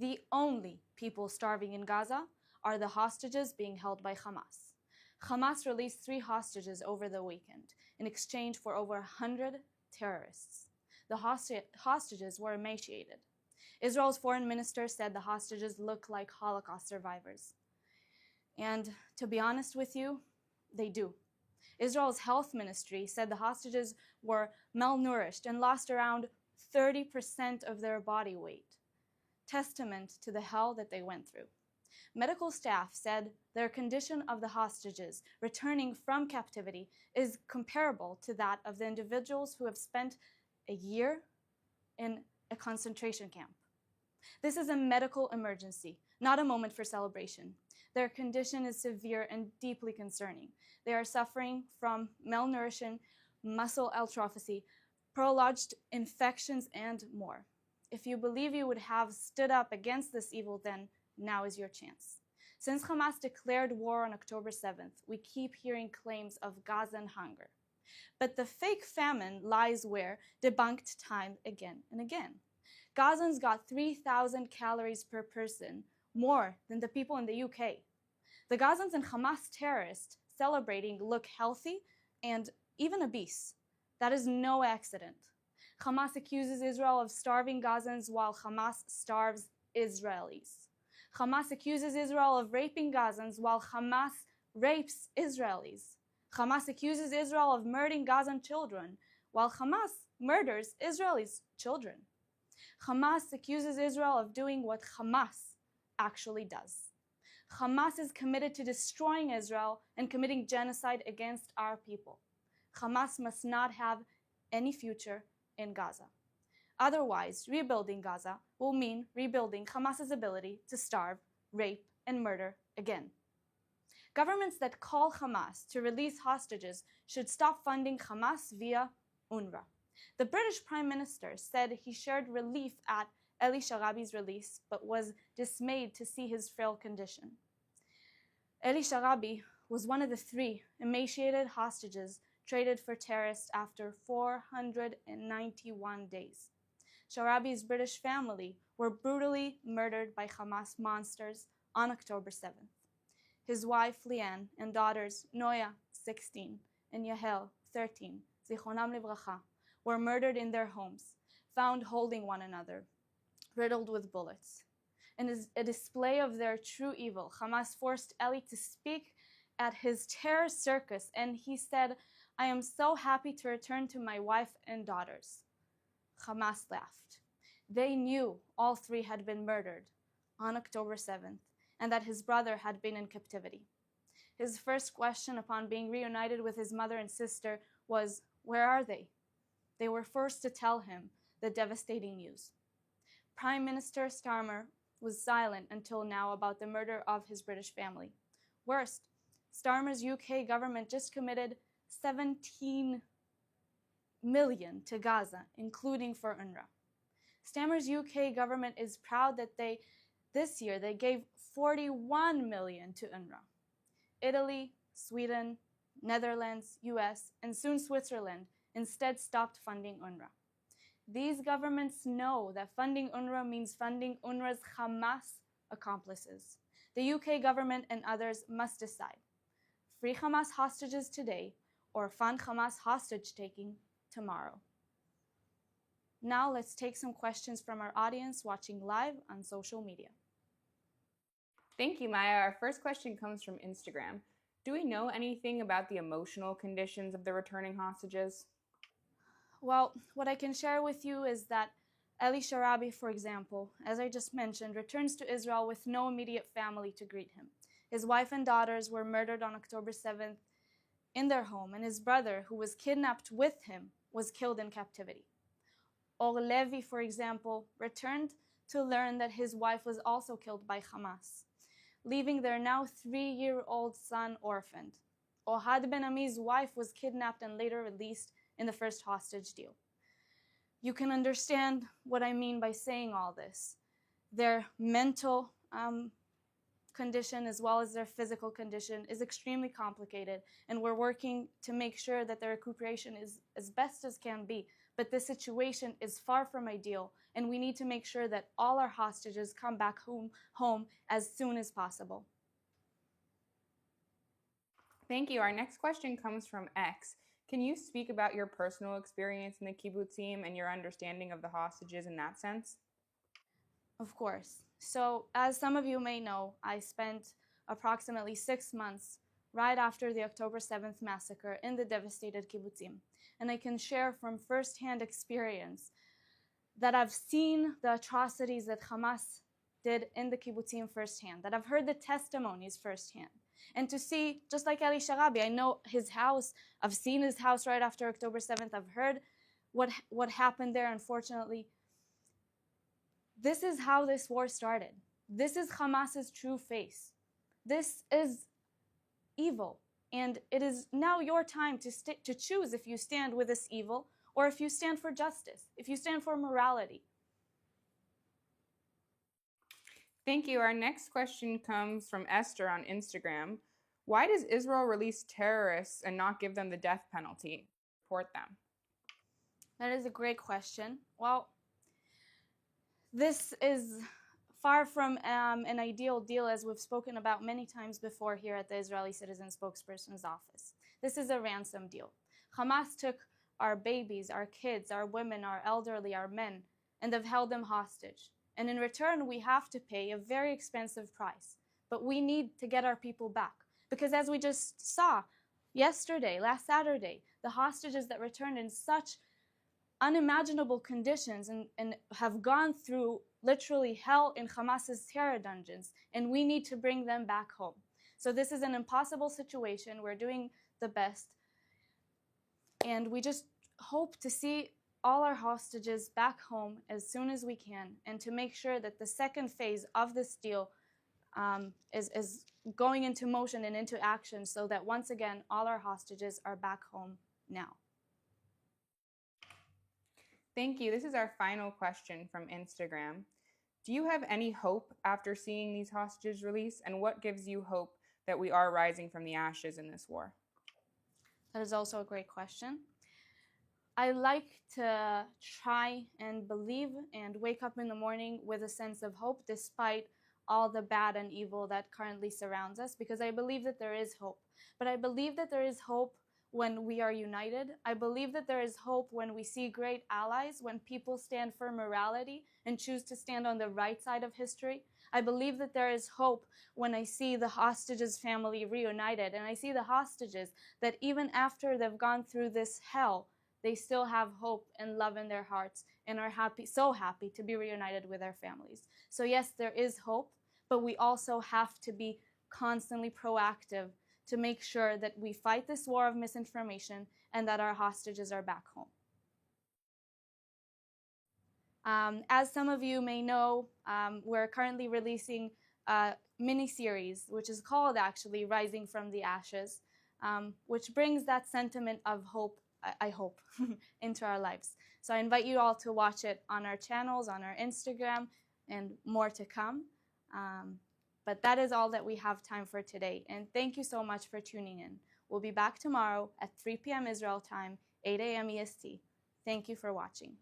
The only people starving in Gaza are the hostages being held by Hamas. Hamas released 3 hostages over the weekend in exchange for over 100 terrorists. The hostages were emaciated. Israel's foreign minister said the hostages look like Holocaust survivors. And to be honest with you, they do. Israel's health ministry said the hostages were malnourished and lost around 30% of their body weight, testament to the hell that they went through. Medical staff said their condition of the hostages returning from captivity is comparable to that of the individuals who have spent a year in a concentration camp. This is a medical emergency, not a moment for celebration. Their condition is severe and deeply concerning. They are suffering from malnutrition, muscle atrophy, prolonged infections, and more. If you believe you would have stood up against this evil, then now is your chance. Since Hamas declared war on October 7th, we keep hearing claims of Gazan hunger. But the fake famine lies where debunked time again and again. Gazans got 3,000 calories per person, more than the people in the UK. The Gazans and Hamas terrorists celebrating look healthy and even obese. That is no accident. Hamas accuses Israel of starving Gazans while Hamas starves Israelis. Hamas accuses Israel of raping Gazans while Hamas rapes Israelis. Hamas accuses Israel of murdering Gazan children while Hamas murders Israelis' children. Hamas accuses Israel of doing what Hamas actually does. Hamas is committed to destroying Israel and committing genocide against our people. Hamas must not have any future in Gaza. Otherwise, rebuilding Gaza will mean rebuilding Hamas's ability to starve, rape, and murder again. Governments that call Hamas to release hostages should stop funding Hamas via UNRWA. The British Prime Minister said he shared relief at Eli Sharabi's release, but was dismayed to see his frail condition. Eli Sharabi was one of the 3 emaciated hostages traded for terrorists after 491 days. Sharabi's British family were brutally murdered by Hamas monsters on October 7th. His wife, Leanne, and daughters, Noya, 16, and Yahel, 13, Zichronam Livracha, were murdered in their homes, found holding one another, riddled with bullets. In a display of their true evil, Hamas forced Eli to speak at his terror circus, and he said, "I am so happy to return to my wife and daughters." Hamas laughed. They knew all 3 had been murdered on October 7th and that his brother had been in captivity. His first question upon being reunited with his mother and sister was, "Where are they?" They were forced to tell him the devastating news. Prime Minister Starmer was silent until now about the murder of his British family. Worst, Starmer's UK government just committed 17 million to Gaza, including for UNRWA. Starmer's UK government is proud that this year they gave 41 million to UNRWA. Italy, Sweden, Netherlands, US, and soon Switzerland instead stopped funding UNRWA. These governments know that funding UNRWA means funding UNRWA's Hamas accomplices. The UK government and others must decide. Free Hamas hostages today or fund Hamas hostage-taking tomorrow. Now let's take some questions from our audience watching live on social media. Thank you, Maya. Our first question comes from Instagram. Do we know anything about the emotional conditions of the returning hostages? Well, what I can share with you is that Eli Sharabi, for example, as I just mentioned, returns to Israel with no immediate family to greet him. His wife and daughters were murdered on October 7th in their home, and his brother, who was kidnapped with him, was killed in captivity. Or Levi, for example, returned to learn that his wife was also killed by Hamas, leaving their now 3-year-old son orphaned. Ohad Ben Ami's wife was kidnapped and later released in the first hostage deal. You can understand what I mean by saying all this. Their mental condition as well as their physical condition is extremely complicated, and we're working to make sure that their recuperation is as best as can be. but the situation is far from ideal, and we need to make sure that all our hostages come back home as soon as possible. Thank you. Our next question comes from X. Can you speak about your personal experience in the kibbutzim and your understanding of the hostages in that sense? Of course. So, as some of you may know, I spent approximately 6 months right after the October 7th massacre in the devastated kibbutzim. And I can share from firsthand experience that I've seen the atrocities that Hamas did in the kibbutzim firsthand, that I've heard the testimonies firsthand. And to see, just like Ali Sharabi, I know his house, I've seen his house right after October 7th, I've heard what happened there, unfortunately. This is how this war started. This is Hamas's true face. This is evil. And it is now your time to choose if you stand with this evil or if you stand for justice, if you stand for morality. Thank you. Our next question comes from Esther on Instagram. Why does Israel release terrorists and not give them the death penalty? Report them. That is a great question. Well, this is far from an ideal deal, as we've spoken about many times before here at the Israeli Citizen Spokespersons office. This is a ransom deal. Hamas took our babies, our kids, our women, our elderly, our men, and they've held them hostage. And in return, we have to pay a very expensive price. But we need to get our people back. Because as we just saw yesterday, last Saturday, the hostages that returned in such unimaginable conditions and have gone through literally hell in Hamas's terror dungeons, and we need to bring them back home. So this is an impossible situation. We're doing the best. And we just hope to see all our hostages back home as soon as we can, and to make sure that the second phase of this deal is going into motion and into action, so that once again all our hostages are back home now. Thank you. This is our final question from Instagram. Do you have any hope after seeing these hostages released, and what gives you hope that we are rising from the ashes in this war? That is also a great question. I like to try and believe and wake up in the morning with a sense of hope despite all the bad and evil that currently surrounds us, because I believe that there is hope. But I believe that there is hope when we are united. I believe that there is hope when we see great allies, when people stand for morality and choose to stand on the right side of history. I believe that there is hope when I see the hostages' family reunited, and I see the hostages that even after they've gone through this hell, they still have hope and love in their hearts and are happy, so happy to be reunited with their families. So yes, there is hope, but we also have to be constantly proactive to make sure that we fight this war of misinformation and that our hostages are back home. As some of you may know, we're currently releasing a mini-series, which is called actually Rising from the Ashes, which brings that sentiment of hope, I hope, into our lives. So I invite you all to watch it on our channels, on our Instagram, and more to come. But that is all that we have time for today. And thank you so much for tuning in. We'll be back tomorrow at 3 p.m. Israel time, 8 a.m. EST. Thank you for watching.